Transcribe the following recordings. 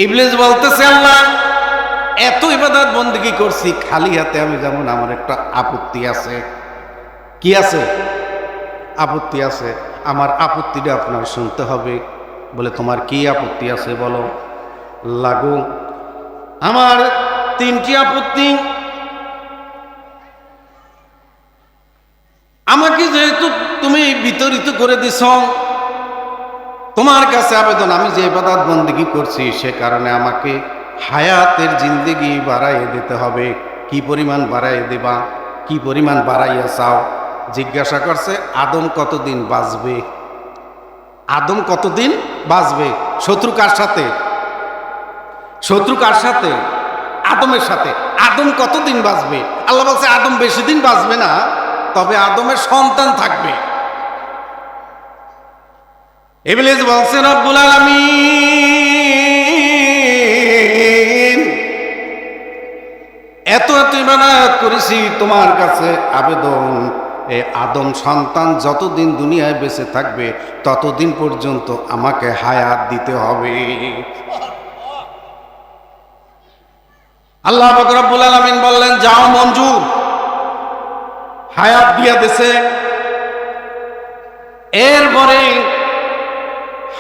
ইবলিস বলতেছে, আল্লাহ এত ইবাদত বন্দেগী করছি, খালি হাতে আমি যেমন, আমার একটা আপত্তি আছে। কি আছে? আপত্তি আছে। আমার আপত্তিটা আপনার শুনতে হবে। বলে, তোমার কি আপত্তি আছে বলো। লাগু, আমার 3টি আপত্তি। আমাকে যেহেতু তুমি বিতরিত করে দিছ, তোমার কাছে আবেদন, আমি যে ইবাদত বন্দেগী করছি সে কারণে আমাকে হায়াতের জিন্দেগি বাড়াইয়ে দিতে হবে। কি পরিমাণ বাড়াইয়ে দেবা? কি পরিমাণ বাড়াইয়া চাও? জিজ্ঞাসা করছে, আদম কতদিন বাঁচবে? আদম কতদিন বাঁচবে? শত্রু কার সাথে? শত্রু কার সাথে? আদমের সাথে। আদম কতদিন বাঁচবে? আল্লাহ বলছে, আদম বেশি দিন বাঁচবে না, তবে আদমের সন্তান থাকবে। ইবলিস বলছে, রব্বুল আলামিন, এত ইবাদত করেছি, তোমার কাছে আবেদন, এই আদম সন্তান যতদিন দুনিয়ায় বেঁচে থাকবে ততদিন পর্যন্ত আমাকে হায়াত দিতে হবে। আল্লাহ পাক রব্বুল আলামিন বললেন, যাও মঞ্জুর। হায়াত দিয়া দিছে। এরপরে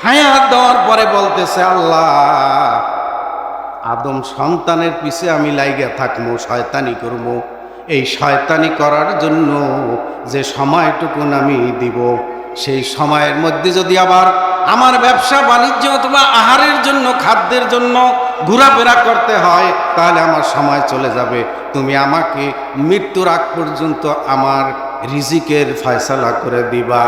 হায়াত দেওয়ার পরে বলতেছে, আল্লাহ আদম সন্তানের পিছে আমি লাইগা থাকবো, শয়তানি করবো। এই শয়তানি করার জন্য যে সময়টুকুন আমি দিব, সেই সময়ের মধ্যে যদি আবার আমার ব্যবসা বাণিজ্য অথবা আহারের জন্য, খাদ্যের জন্য ঘোরাফেরা করতে হয়, তাহলে আমার সময় চলে যাবে। তুমি আমাকে মৃত্যুর আগ পর্যন্ত আমার রিজিকের ফয়সালা করে দিবা।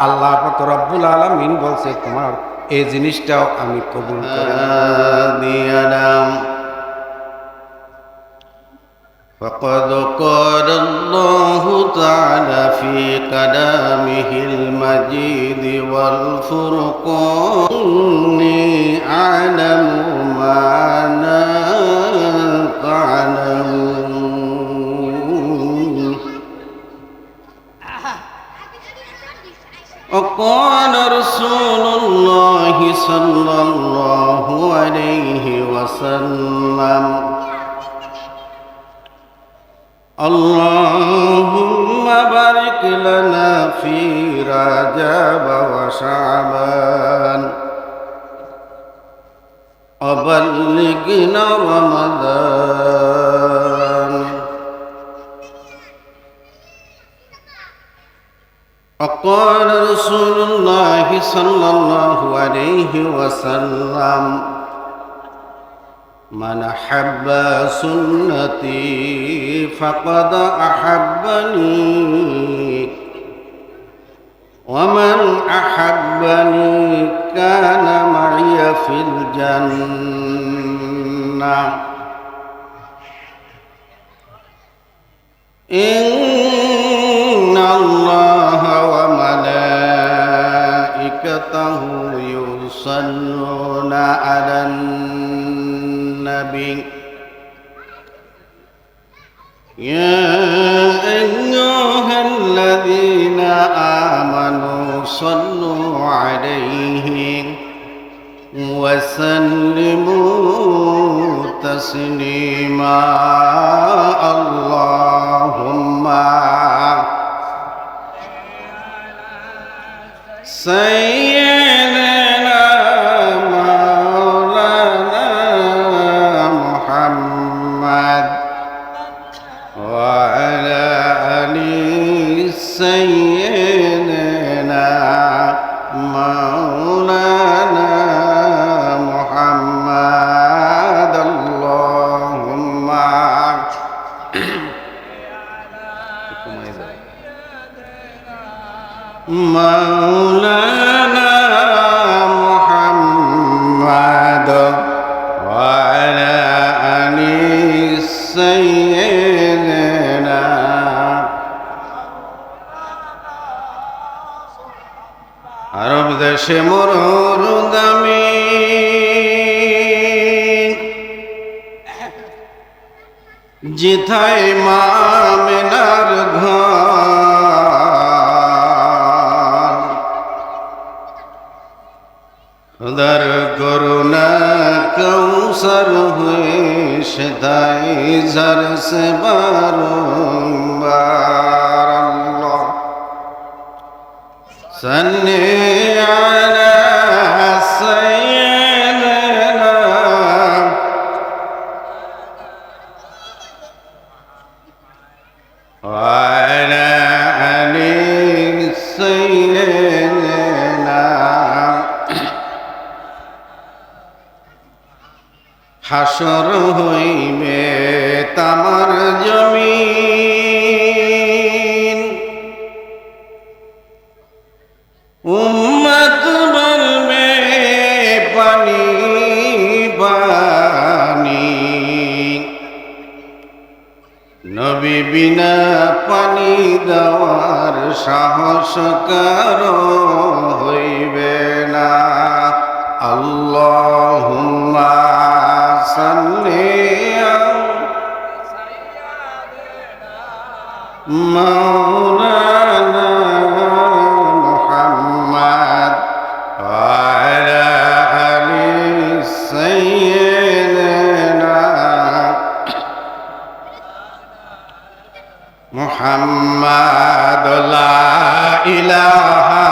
আল্লাহ পাক রব্বুল আলামিন বলছে, তোমার এই জিনিসটাও আমি কবুল করে নিলাম। فقد قال الله تعالى في كلامه المجيد والفرقان، إني أعلم ما لا تعلمون. وقال رسول الله صلى الله عليه وسلم، اللهم بارك لنا في رجب وشعبان وبلغنا رمضان. وقال رسول الله صلى الله عليه وسلم، من أحب سنتي فقد أحبني، ومن أحبني كان معي في الجنة. إن الله وملائكته يصلون على النبي، يا أيها الذين آمنوا صلوا عليه وسلموا تسليما. اللهم سيدنا مولانا محمد وعلى آل سيدنا مولانا محمد. اللهم مولانا محمد وعلى آل سيدنا. আরব দেশে মরুর দামি যেথায় মা মেনার ঘর, খোদার করুণা কৌসর হয়ে সেদাই ঝর সে বারংবার আল্লাহ সাল্লি আলা সাইয়্যিদিনা ওয়া আলা আলি সাইয়্যিদিনা হাসর হইবে তামার জমিন উম্মত বলবে পানি পানি নবী বিনা পানি দেওয়ার সাহস কারো হইবে না আল্লাহুম্মা সাল্লি মাওলানা মুহাম্মদ ওয়া আলা আলি সাইয়্যিদিনা মুহাম্মদ লা ইলাহা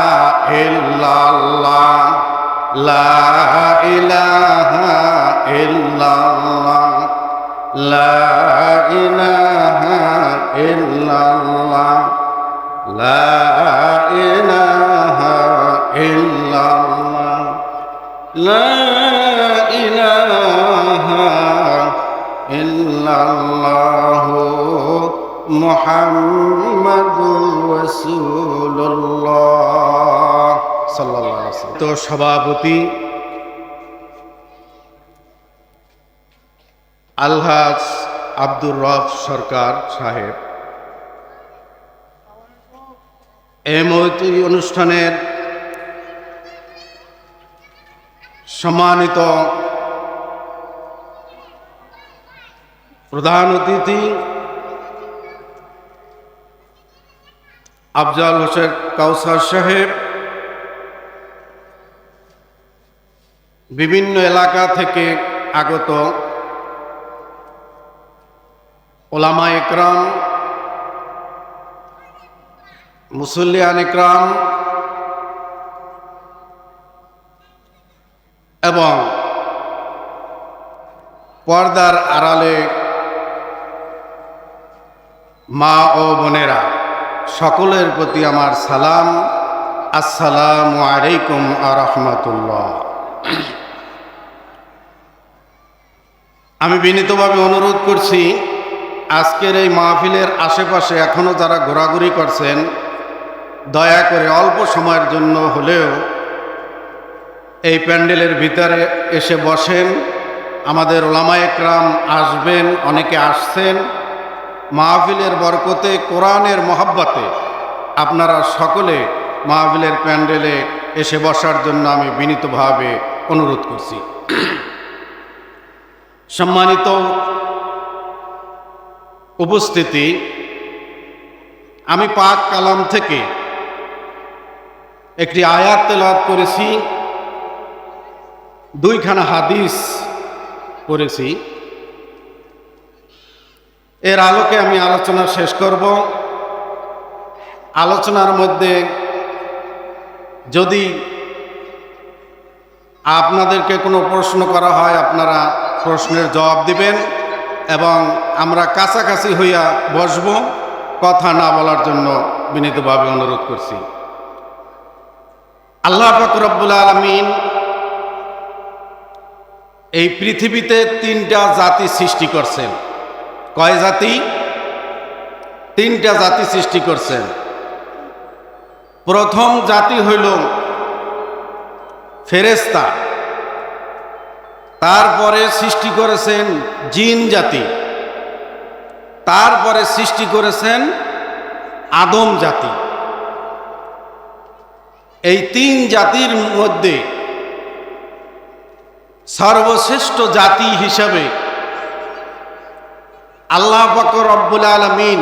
ইল্লাল্লাহ লা ইলাহা ইল্লাল্লাহ লা ইলাহা ইল্লাল্লাহ লা ইলাহা ইল্লাল্লাহ লা ইলাহা ইল্লাল্লাহ মুহাম্মাদুর রাসূলুল্লাহ সাল্লাল্লাহু আলাইহি ওয়াসাল্লাম। তো সভাপতি আলহাজ আব্দুর রব সরকার সাহেব, এই মহতী অনুষ্ঠানের সম্মানিত প্রধান অতিথি আফজাল হোসেন কাউসার সাহেব, বিভিন্ন এলাকা থেকে আগত ওলামা একরাম, মুসল্লিয়ান একরাম এবং পর্দার আড়ালে মা ও বোনেরা, সকলের প্রতি আমার সালাম, আসসালামু আলাইকুম ওয়া রাহমাতুল্লাহ। আমি বিনীতভাবে অনুরোধ করছি, আজকের এই মাহফিলের আশেপাশে এখনও যারা ঘোরাঘুরি করছেন, দয়া করে অল্প সময়ের জন্য হলেও এই প্যান্ডেলের ভিতরে এসে বসেন। আমাদের ওলামা একরাম আসবেন, অনেকে আসছেন। মাহফিলের বরকতে, কোরআনের মহব্বতে আপনারা সকলে মাহফিলের প্যান্ডেলে এসে বসার জন্য আমি বিনীতভাবে অনুরোধ করছি। সম্মানিত উপস্থিতি, আমি পাক কালাম থেকে একটি আয়াত তেলাওয়াত করেছি, দুইখানা হাদিস করেছি। এর আলোকে আমি আলোচনা শেষ করব। আলোচনার মধ্যে যদি আপনাদেরকে কোনো প্রশ্ন করা হয়, আপনারা প্রশ্নের জবাব দিবেন এবং আমরা কাছাকাছি হইয়া বসব, কথা না বলার জন্য বিনীতভাবে অনুরোধ করছি। আল্লাহ পাক রব্বুল আলামিন এই পৃথিবীতে তিনটা জাতি সৃষ্টি করছেন। কয় জাতি? তিনটা জাতি সৃষ্টি করছেন। প্রথম জাতি হইল ফেরেশতা, তারপরে সৃষ্টি করেছেন জিন জাতি, তারপরে সৃষ্টি করেছেন আদম জাতি। এই তিন জাতির মধ্যে সর্বশ্রেষ্ঠ জাতি হিসাবে আল্লাহ পাক রব্বুল আলামিন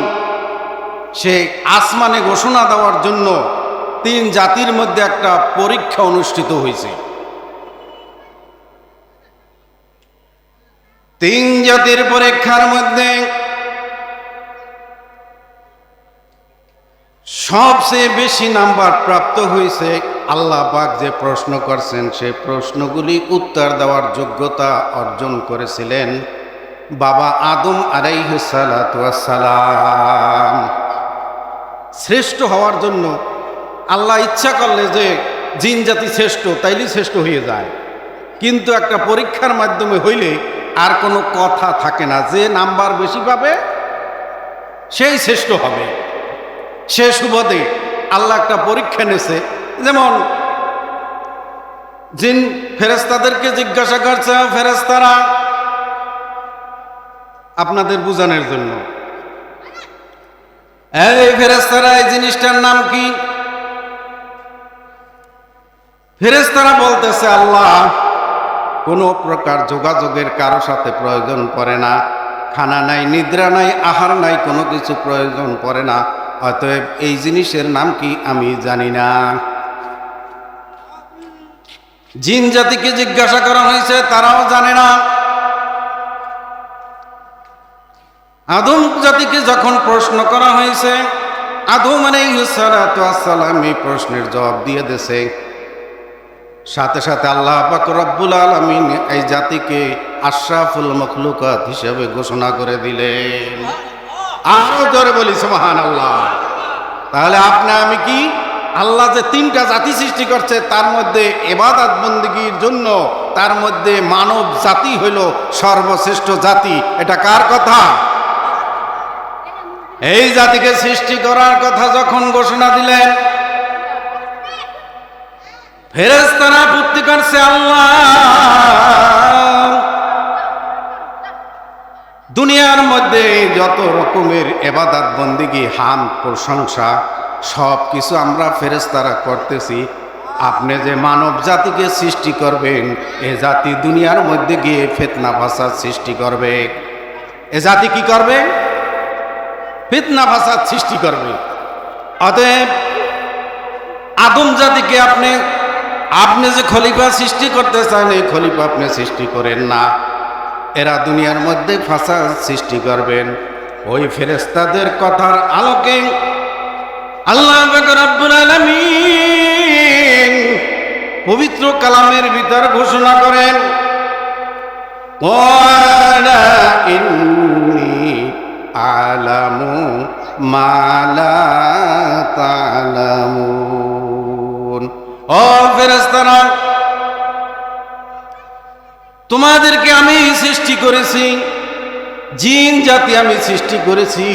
সে আসমানে ঘোষণা দেওয়ার জন্য তিন জাতির মধ্যে একটা পরীক্ষা অনুষ্ঠিত হয়েছে। তিন জাতির পরীক্ষার মধ্যে সবচেয়ে বেশি নাম্বার প্রাপ্ত হয়েছে আল্লাহ পাক যে প্রশ্ন করছেন সেই প্রশ্নগুলি উত্তর দেওয়ার যোগ্যতা অর্জন করেছিলেন বাবা আদম আলাইহিস সালাতু ওয়াস সালাম। শ্রেষ্ঠ হওয়ার জন্য আল্লাহ ইচ্ছা করলে যে জিন জাতি শ্রেষ্ঠ তাইলেই শ্রেষ্ঠ হয়ে যায়, কিন্তু একটা পরীক্ষার মাধ্যমে হইলে আর কোনো কথা থাকে না, যে নাম্বার বেশি পাবে সেই শ্রেষ্ঠ হবে। সে সুবাদে আল্লাহ একটা পরীক্ষা নেছে। যেমন জিন ফেরেশতাদেরকে জিজ্ঞাসা করছে, ফেরেশতারা আপনাদের বুঝানোর জন্য, এই ফেরেশতারা এই জিনিসটার নাম কি? ফেরেশতারা বলতেছে, আল্লাহ কোনো প্রকার যোগাযোগের কারো সাথে প্রয়োজন পড়ে না, খানা নাই, নিদ্রা নাই, আহার নাই, কোনো কিছু প্রয়োজন পড়ে না, অতএব এই জিনিসের নাম কি আমি জানি না। জিন জাতিকে জিজ্ঞাসা করা হয়েছে, তারাও জানে না। আদম জাতিকে যখন প্রশ্ন করা হয়েছে, আদম আলাইহিস সালাতু ওয়াস সালাম এই প্রশ্নের জবাব দিয়ে দিয়েছে। সাথে সাথে আল্লাহ পাক রব্বুল আলামিন এই জাতিকে আশরাফুল মখলুকাত হিসেবে ঘোষণা করে দিলেন। আরো জোরে বলি সুবহানাল্লাহ। তাহলে আপনি আমি কি, আল্লাহ যে তিনটা জাতি সৃষ্টি করছে তার মধ্যে ইবাদত বন্দেগীর জন্য তার মধ্যে মানব জাতি হইল সর্বশ্রেষ্ঠ জাতি, এটা কার কথা? এই জাতিকে সৃষ্টি করার কথা যখন ঘোষণা দিলেন, ফেরেশতারা আপত্তি করছে, আল্লাহ দুনিয়ার মধ্যে যত রকমের ইবাদত বন্দেগী, হামদ, প্রশংসা সব কিছু আমরা ফেরেশতারা করতেছি, আপনি যে মানব জাতিকে সৃষ্টি করবেন এ জাতি দুনিয়ার মধ্যে গিয়ে ফিতনা ফাসাদ সৃষ্টি করবে। এ জাতি কি করবে? ফিতনা ফাসাদ সৃষ্টি করবে। অতএব আদম জাতিকে আপনি যে খলিফা সৃষ্টি করতে চান, এই খলিফা আপনি সৃষ্টি করেন না, এরা দুনিয়ার মধ্যে ফাসাদ সৃষ্টি করবেন। ওই ফেরেশতাদের কথার আলোকে আল্লাহ পাক রব্বুল আলামিন পবিত্র কালামের ভিতর ঘোষণা করেন, ওয়ালা ইন্নী আলামু মা লা তা'লামুন। ও ফেরেশতারা, তোমাদেরকে আমি সৃষ্টি করেছি, জিন জাতি আমি সৃষ্টি করেছি,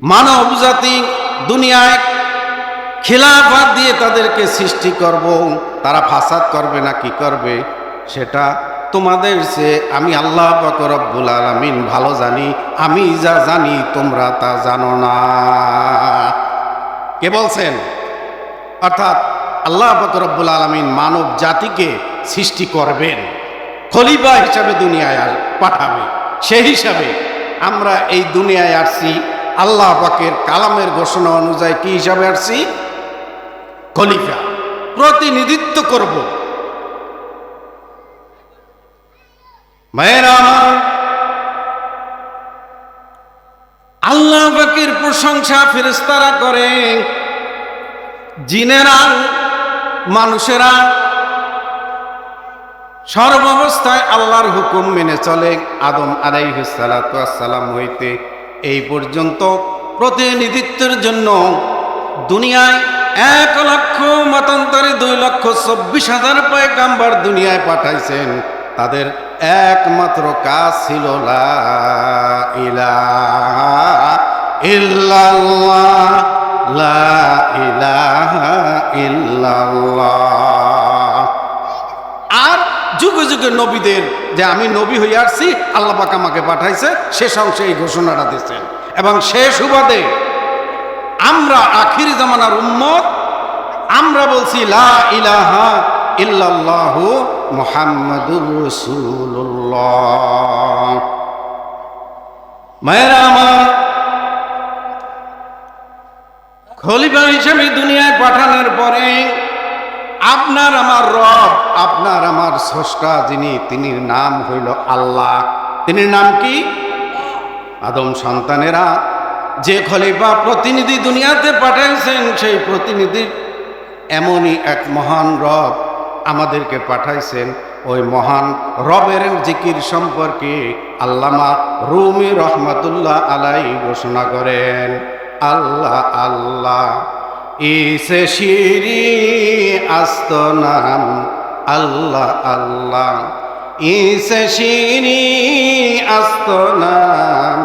মানব জাতি দুনিয়ায় খিলাফত দিয়ে তাদেরকে সৃষ্টি করব। তারা ফাসাদ করবে না কি করবে সেটা তোমাদের সে আমি আল্লাহ পাক রব্বুল আলামিন ভালো জানি। আমি যা জানি তোমরা তা জানো না। কে বলছেন? অর্থাৎ আল্লাহ পাক রব্বুল আলামিন মানব জাতিকে সৃষ্টি করবেন, খলিফা হিসাবে দুনিয়ায় পাঠাবে। সেই হিসাবে আমরা এই দুনিয়ায় আসছি আল্লাহ পাকের কালামের ঘোষণা অনুযায়ী কি হিসাবে আসছি? খলিফা, প্রতিনিধিত্ব করব। ভাইয়েরা আমার, আল্লাহ পাকের প্রশংসা ফেরেশতারা করে, জিনেরা, মানুষেরা সর্বাবস্থায় আল্লাহর হুকুম মেনে চলে। আদম আলাইহিস সালাতু ওয়াস সালাম হইতে এই পর্যন্ত প্রতিনিধিত্বের জন্য দুনিয়ায় 1 লক্ষ মতান্তরে 2,24,000 পয়গাম্বর দুনিয়ায় পাঠাইছেন। তাদের একমাত্র কাজ ছিল লা ইলাহা ইল্লাল্লাহ, লা ইলাহা ইল্লাল্লাহ। আর যুগে যুগে নবীদের যে আমি নবী হয়ে আসছি, আল্লাহ পাক আমাকে পাঠাইছে, শেষ অংশে এই ঘোষণাটা দিয়েছেন। এবং শেষ সুবাদে আমরা আখির জামানার উম্মত, আমরা বলছি লা ইলাহা ইল্লাল্লাহু মুহাম্মাদুর রাসূলুল্লাহ। মায়েরা আমার, খলিফা হিসেবে দুনিয়ায় পাঠানোর পরে আপনার আমার রব, আপনার আমার স্রষ্টা যিনি, তিনির নাম হইল আল্লাহ। তিনির নাম কি? আদম সন্তানেরা যে খলিফা প্রতিনিধি দুনিয়াতে পাঠাইছেন, সেই প্রতিনিধির এমনই এক মহান রব আমাদেরকে পাঠাইছেন। ওই মহান রবের জিকির সম্পর্কে আল্লামা রুমি রহমাতুল্লাহ আলাইহি ঘোষণা করেন, আল্লাহ আল্লাহ ইসে শিরি আস্ত নাম, আল্লাহ আল্লাহ ইসে শিরি আস্ত নাম,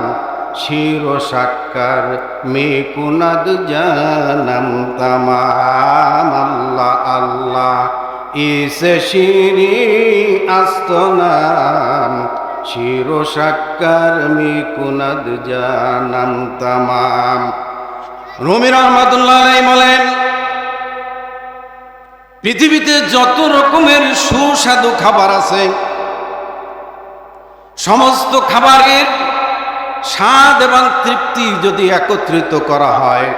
শির সাক্কার মে কুনাদ জানাম তামাম, আল্লাহ আল্লাহ ইসে শিরি আস্ত নাম, শির সাক্কার মে কুনাদ জানাম তামাম। রুমি রহমাতুল্লাহ আলাইহি বলেন, পৃথিবীতে যত রকমের সুস্বাদু খাবার আছে, সমস্ত খাবারের স্বাদ এবং তৃপ্তি যদি একত্রিত করা হয়,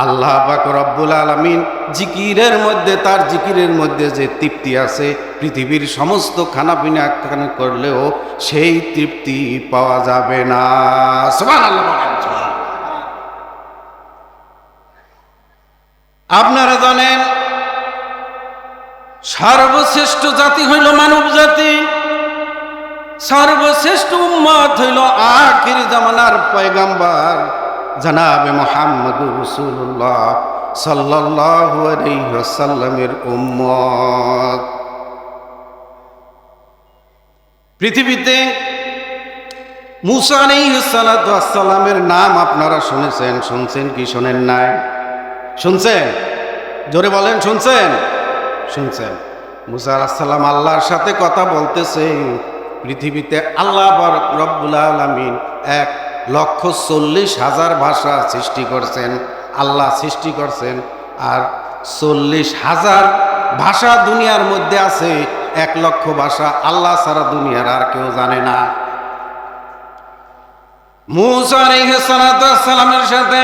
আল্লাহ পাক রব্বুল আলামিন জিকিরের মধ্যে, তার জিকিরের মধ্যে যে তৃপ্তি আছে, পৃথিবীর সমস্ত খানাপিনা করলেও সেই তৃপ্তি পাওয়া যাবে না। সুবহানাল্লাহ। আপনারা জানেন সর্বশ্রেষ্ঠ জাতি হইল মানব জাতি, সর্বশ্রেষ্ঠ উম্মত হইল আখির জামানার পয়গম্বর জনাবে মুহাম্মদুর রাসূলুল্লাহ সাল্লাল্লাহু আলাইহি ওয়াসাল্লামের উম্মত। পৃথিবীতে মুসা আলাইহিস সালাতু ওয়াস সালামের নাম আপনারা শুনেছেন, শুনছেন কি শোনেন নাই? শুনছেন? জোরে বলেন, শুনছেন? শুনছেন। মুসা আলাইহিস সালাম আল্লাহর সাথে কথা বলতেছেন। পৃথিবীতে আল্লাহ রব্বুল আলামিন 1,40,000 ভাষা সৃষ্টি করছেন, আল্লাহ সৃষ্টি করছেন। আর 40,000 ভাষা দুনিয়ার মধ্যে আছে, 1,00,000 ভাষা আল্লাহ ছাড়া দুনিয়ার আর কেউ জানে না। মুসা আলাইহিস সালামের সাথে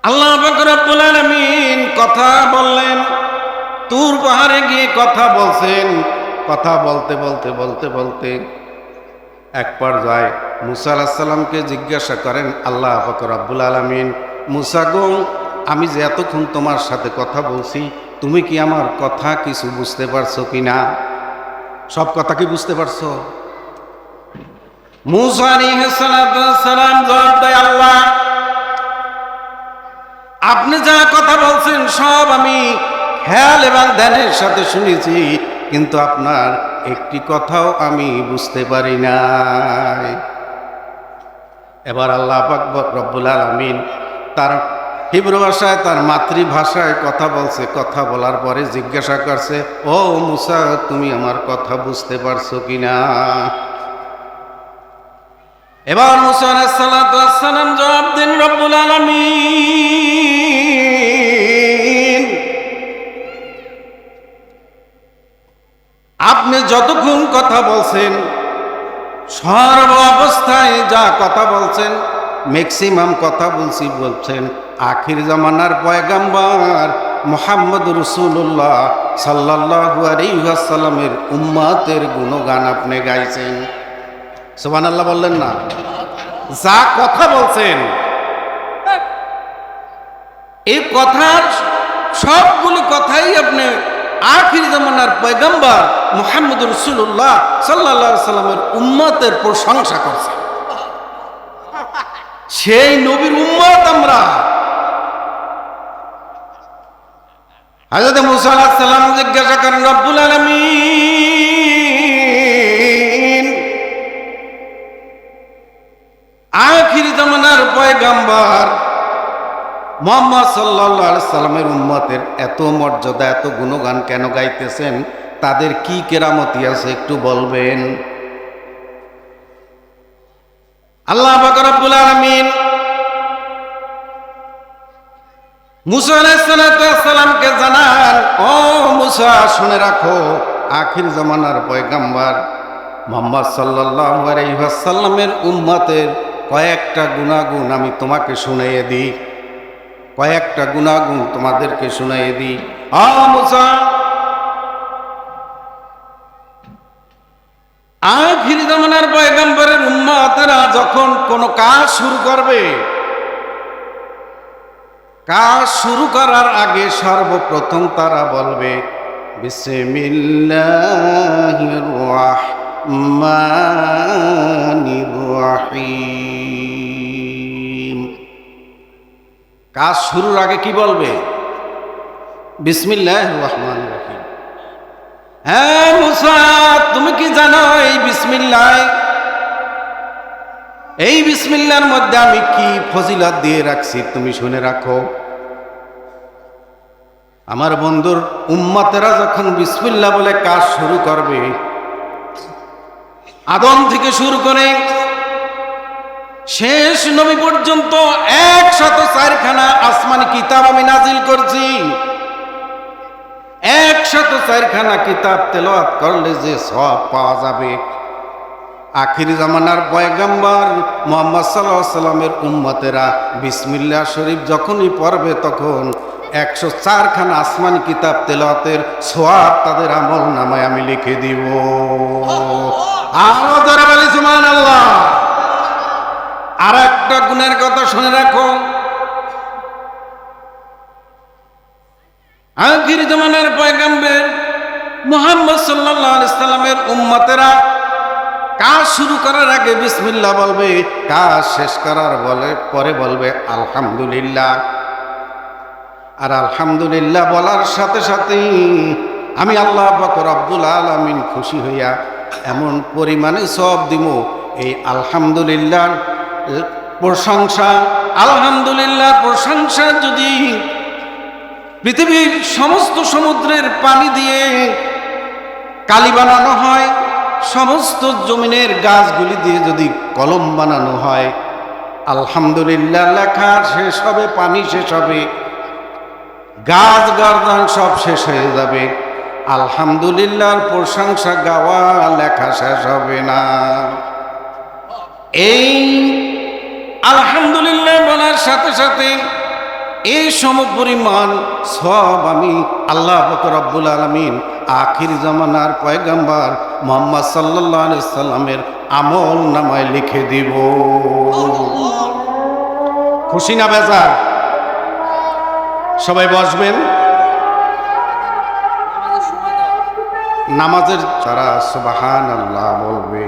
আল্লাহ পাক রব্বুল আলামিন কথা বললেন, তুর পাহাড়ে গিয়ে কথা বলছেন। কথা বলতে বলতে বলতে বলতে এক পর্যায়ে মুসা আলাইহিস সালামকে জিজ্ঞাসা করেন আল্লাহ পাক রব্বুল আলামিন, মুসা গো, আমি যে এতক্ষণ তোমার সাথে কথা বলছি, তুমি কি আমার কথা কিছু বুঝতে পারছো কিনা? সব কথা কি বুঝতে পারছো? মুসা আলাইহিস সালাম জবাব দেয়, আল্লাহ আপনি যা কথা বলছেন সব আমি খেয়াল এবং ধ্যানের সাথে শুনেছি, কিন্তু আপনার একটি কথাও আমি বুঝতে পারি নাই। এবার আল্লাহ পাক রব্বুল আলামিন তার হিব্রু ভাষায়, তার মাতৃভাষায় কথা বলছে। কথা বলার পরে জিজ্ঞাসা করছে, ও মুসা, তুমি আমার কথা বুঝতে পারছো কিনা? এবার মুসা আলাইহিস সালাম জবাব দেন, রব্বুল আলামিন আপনি যতক্ষণ কথা বলছেন, সর্ব অবস্থায় যা কথা বলছেন, ম্যাক্সিমাম কথা বলছেন আখির জামানার পয়গম্বর মুহাম্মদুর রাসূলুল্লাহ সাল্লাল্লাহু আলাইহি ওয়াসাল্লামের উম্মতের গুণগান আপনি গাইছেন। সুবহানাল্লাহ বললেন না? যা কথা বলছেন, এই কথার সবগুলো কথাই আপনি আখির জামানার পয়গম্বর মুহাম্মদুর রাসূলুল্লাহ সাল্লাল্লাহু আলাইহি ওয়াসাল্লামের উম্মতের প্রশংসা করছেন। সেই নবীর উম্মত আমরা। হযরত মুসা আলাইহিস সালাম জিজ্ঞাসা করেন, রব্বুল আলামিন আখির জামানার পয়গম্বর মুহাম্মদ সাল্লাল্লাহু আলাইহি সাল্লামের উম্মতের এত মর্যাদা, এত গুণগান কেন গাইতেছেন? তাদের কি কেরামতি আছে একটু বলবেন? আল্লাহ পাক রব্বুল আলামিন মুসা আলাইহিস সালামকে জানান, ও মুসা, শুনে রাখো, আখির জামানার পয়গম্বর মুহাম্মদ সাল্লাল্লাহু আলাইহি ওয়াসাল্লামের উম্মতের কয়েকটা গুণাগুণ আমি তোমাকে শুনিয়ে দিই। কয়েকটা গুনাহগুণ তোমাদেরকে শুনাইয়ে দিই। মুসা, আখির জামানার পয়গম্বরের উম্মতেরা যখন কোনো কাজ শুরু করবে, কাজ শুরু করার আগে সর্বপ্রথম তারা বলবে বিসমিল্লাহির রাহমানির রাহিম। কাজ শুরুর আগে কি বলবে? বিসমিল্লাহির রাহমানির রাহিম। হ্যাঁ মুসা, তুমি কি জানো এই বিসমিল্লাহর মধ্যে আমি কি ফজিলত দিয়ে রাখছি? তুমি শুনে রাখো। আমার বন্ধুর উম্মতেরা যখন বিসমিল্লাহ বলে কাজ শুরু করবে, আদম থেকে শুরু করে শেষ নবী পর্যন্ত 104খানা আসমানি কিতাব আমি নাজিল করছি। 104খানা কিতাব তেলাওয়াত করলে যে সওয়াব পাওয়া যাবে, আখির জামানার পয়গম্বর মুহাম্মদ সাল্লাল্লাহু আলাইহি সাল্লামের উম্মতেরা বিসমিল্লাহ শরীফ যখনই পড়বে তখন 104খানা আসমানি কিতাব তেলাওয়াতের সওয়াব তাদের আমল নামায় আমি লিখে দিব। আরো জোরে বলি সুবহানাল্লাহ। আর একটা গুণের কথা শুনে রাখো, আখির জামানার পয়গম্বর মুহাম্মদ সাল্লাল্লাহু আলাইহি সাল্লামের উম্মতেরা কাজ শুরু করার আগে বিসমিল্লাহ বলবে, কাজ শেষ করার পরে বলবে আলহামদুলিল্লাহ। আর আলহামদুলিল্লাহ বলার সাথে সাথেই আমি আল্লাহ পাক রব্বুল আলামিন খুশি হইয়া এমন পরিমাণে সওয়াব দিব। এই আলহামদুলিল্লাহ প্রশংসা যদি পৃথিবীর সমস্ত সমুদ্রের পানি দিয়ে কালি বানানো হয়, সমস্ত জমিনের গাছগুলি দিয়ে যদি কলম বানানো হয়, আলহামদুলিল্লাহ লেখা শেষ হবে, পানি শেষ হবে, গাছ গার্দান সব শেষ হয়ে যাবে, আলহামদুলিল্লাহর প্রশংসা গাওয়া লেখা শেষ হবে না। এই আলহামদুলিল্লাহ বলার সাথে সাথে এই সমপরিমাণ সওয়াব আমি আল্লাহ পাক রব্বুল আলামিন আখির জামানার পয়গম্বর মুহাম্মদ সাল্লাল্লাহু আলাইহি সাল্লামের আমল নামায় লিখে দিব। খুশি না বেজার? সবাই বসবেন। নামাজের তারা সুবহানাল্লাহ বলবে।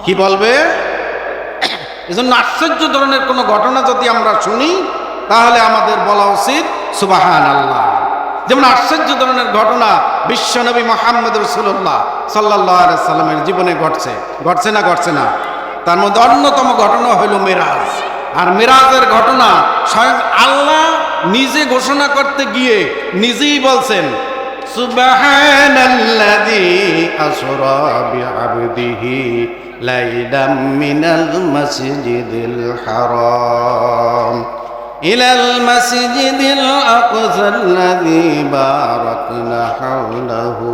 কি বলবে? এজন্য আশ্চর্য ধরনের কোনো ঘটনা যদি আমরা শুনি তাহলে আমাদের বলা উচিত সুবহানাল্লাহ। যেমন আশ্চর্য ধরনের ঘটনা বিশ্বনবী মুহাম্মদ রাসূলুল্লাহ সাল্লাল্লাহু আলাইহি সাল্লামের জীবনে ঘটছে না? তার মধ্যে অন্যতম ঘটনা হইল মেরাজ। আর মেরাজের ঘটনা স্বয়ং আল্লাহ নিজে ঘোষণা করতে গিয়ে নিজেই বলছেন সুবহানাল্লাযী আসরা বিআবদিহি লাইলাম মিনাল মাসজিদিল হারাম ইলাল মাসজিদিল আকসাল্লাযী বারাকনা হাওলাহু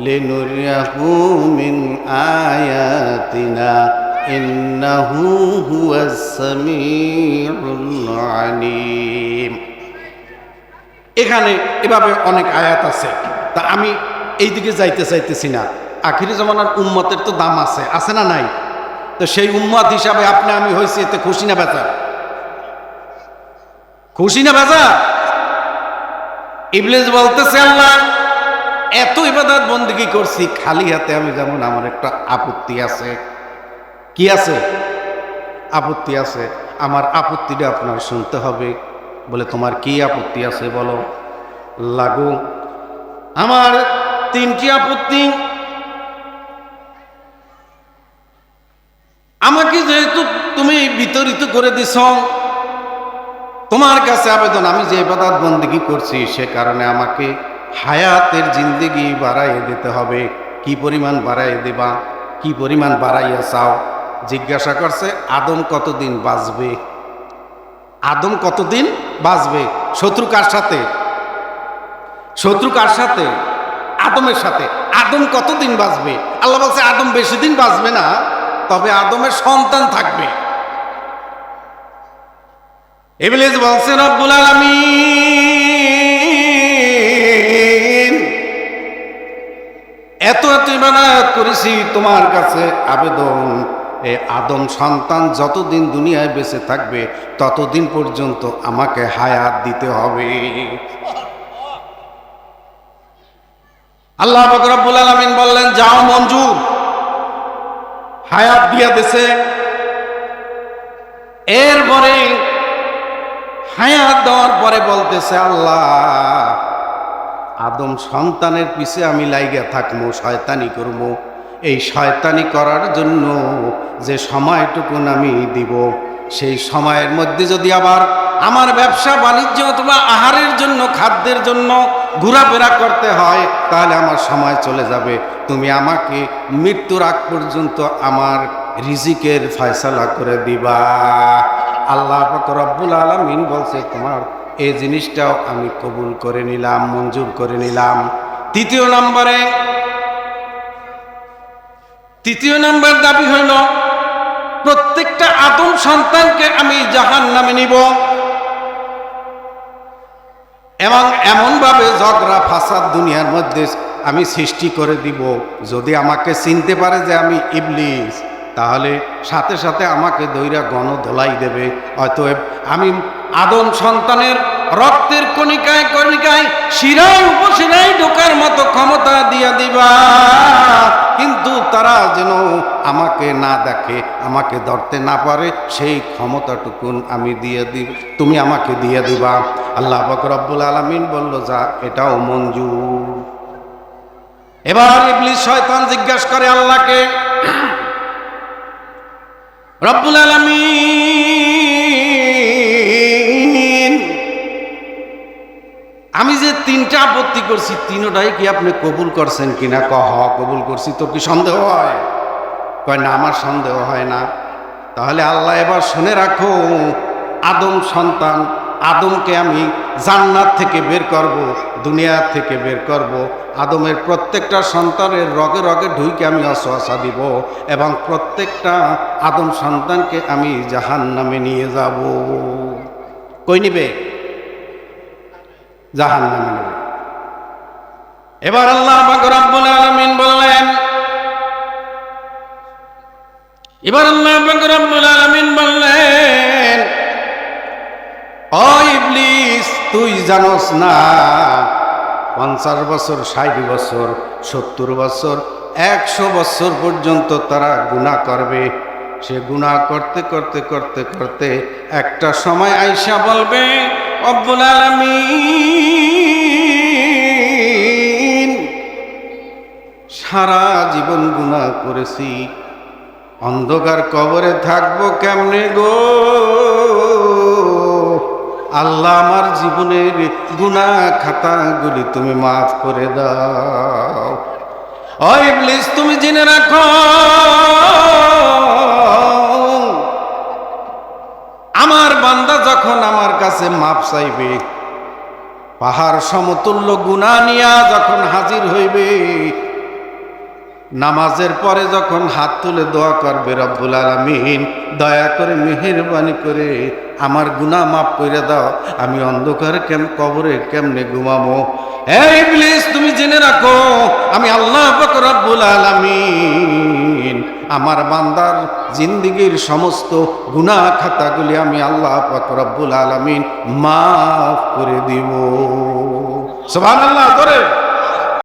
লিনুরিয়াহু মিন আয়াতিনা ইন্নাহু হুয়াস সামিউল আলীম। এখানে এভাবে অনেক আয়াত আছে, তা আমি এই দিকে যাইতে চাইতেছি না। আখিরি জামানার উম্মতের তো দাম আছে না নাই? তো সেই উম্মত হিসাবে আপনি আমি হয়েছি, এতে খুশি না বেজার? খুশি না বেজার? ইবলিস বলতেছে আল্লাহ এত ইবাদত বন্দেগী করছি খালি হাতে আমি যেমন, আমার একটা আপত্তি আছে। কি আছে? আপত্তি আছে। আমার আপত্তিটা আপনার শুনতে হবে। বলে তোমার কি আপত্তি আছে বলো। লাগু আমার 3টি আপত্তি। আমাকে যেহেতু তুমি বিতরিত করে দিছ, তোমার কাছে আবেদন, আমি যে ইবাদত বন্দেগী করছি সে কারণে আমাকে হায়াতের জিন্দেগি বাড়াইয়ে দিতে হবে। কি পরিমাণ বাড়াইয়ে দেবা? কি পরিমাণ বাড়াইয়া চাও? জিজ্ঞাসা করছে আদম কতদিন বাঁচবে? আদম কতদিন বাঁচবে? শত্রু কার সাথে? শত্রু কার সাথে? আদমের সাথে। আদম কতদিন বাঁচবে? আল্লাহ বলছে আদম বেশি দিন বাঁচবে না, তবে আদমের সন্তান থাকবে। ইবলিস বলছে রব্বুল আলামিন, এত ইবাদত করেছি তোমার কাছে আবেদন, এই আদম সন্তান যতদিন দুনিয়ায় বেঁচে থাকবে ততদিন পর্যন্ত আমাকে হায়াত দিতে হবে। আল্লাহ পাক রব্বুল আলামিন বললেন, যাও মঞ্জুর, হায়াত দিয়া দিছে। এরপরে হায়াত দেওয়ার পরে বলতেছে, আল্লাহ আদম সন্তানের পিছে আমি লাইগা থাকবো, শয়তানি করবো। এই শয়তানি করার জন্য যে সময়টুকুন আমি দিব, সেই সময়ের মধ্যে যদি আবার আমার ব্যবসা বাণিজ্য অথবা আহারের জন্য, খাদ্যের জন্য ঘোরাফেরা করতে হয়, তাহলে আমার সময় চলে যাবে। তুমি আমাকে মৃত্যুর আগ পর্যন্ত আমার রিজিকের ফয়সালা করে দিবা। আল্লাহ পাক রব্বুল আলামিন বলছে, তোমার এই জিনিসটাও আমি কবুল করে নিলাম, মঞ্জুর করে নিলাম। তৃতীয় নাম্বার দাবি হইল, প্রত্যেকটা আদম সন্তানকে আমি জাহান্নামে নিব এবং এমনভাবে ঝগড়া ফাসাদ দুনিয়ার মধ্যে আমি সৃষ্টি করে দিব, যদি আমাকে চিনতে পারে যে আমি ইবলিস, তাহলে সাথে সাথে আমাকে দইরা গণধোলাই দেবে। অতএব আমি আদম সন্তানের রক্তের কণিকায় কণিকায় শিরায় উপশিরায় ঢোকার মতো ক্ষমতা দিয়া দিবা, কিন্তু তারা যেন আমাকে না দেখে, আমাকে ধরতে না পারে, সেই ক্ষমতাটুকুন আমি দিয়ে দিব, তুমি আমাকে দিয়ে দিবা। আল্লাহ পাক রব্বুল আলামিন বলল, যা, এটাও মঞ্জুর। এবার ইবলিস শয়তান জিজ্ঞাসা করে আল্লাহকে, রব্বুল আলামিন, আমি যে তিনটা আপত্তি করছি, তিনটাই কি আপনি কবুল করছেন কিনা? কবুল করছি। তোর কি সন্দেহ হয়? কয় না, আমার সন্দেহ হয় না। তাহলে আল্লাহ এবার শুনে রাখো, আদম সন্তান আদমকে আমি জান্নাত থেকে বের করব, দুনিয়া থেকে বের করব। আদমের প্রত্যেকটা সন্তানের রগে রগে ঢুইকে আমি অসহসা দিব এবং প্রত্যেকটা আদম সন্তানকে আমি জাহান্নামে নিয়ে যাব। কই নিবে? জাহান্নামে নিবে। এবার আল্লাহ পাক রব্বুল আলামিন বললেন, ও ইবলিস, তুই জানোস না 50 বছর, 60 বছর, 70 বছর, 100 বছর পর্যন্ত তারা গুনাহ করবে। সে গুনাহ করতে করতে করতে করতে একটা সময় আইসা বলবে, রব্বুল আলামিন, সারা জীবন গুনাহ করেছি, অন্ধকার কবরে থাকবো কেমনে গো? আল্লাহ, আমার জীবনের গুনাহ খাতাগুলি তুমি মাফ করে দাও। ও ইবলিস, তুমি জেনে রাখো, আমার বান্দা যখন আমার কাছে মাফ চাইবে, পাহাড় সমতুল্য গুনাহ নিয়া যখন হাজির হইবে, নামাজের পরে যখন হাত তুলে দোয়া করবে, রব্বুল আলামিন দয়া করে মেহেরবানি করে আমার গুনাহ মাফ করে দাও, আমি অন্ধকার কবরে কেমনে ঘুমাবো? হে ইবলিস, তুমি জেনে রাখো, আমি আল্লাহ পাক রব্বুল আলামিন আমার বান্দার জিন্দেগীর সমস্ত গুনাহ খাতাগুলি আমি আল্লাহ পাক রব্বুল আলামিন মাফ করে দিব। সুবহানাল্লাহ।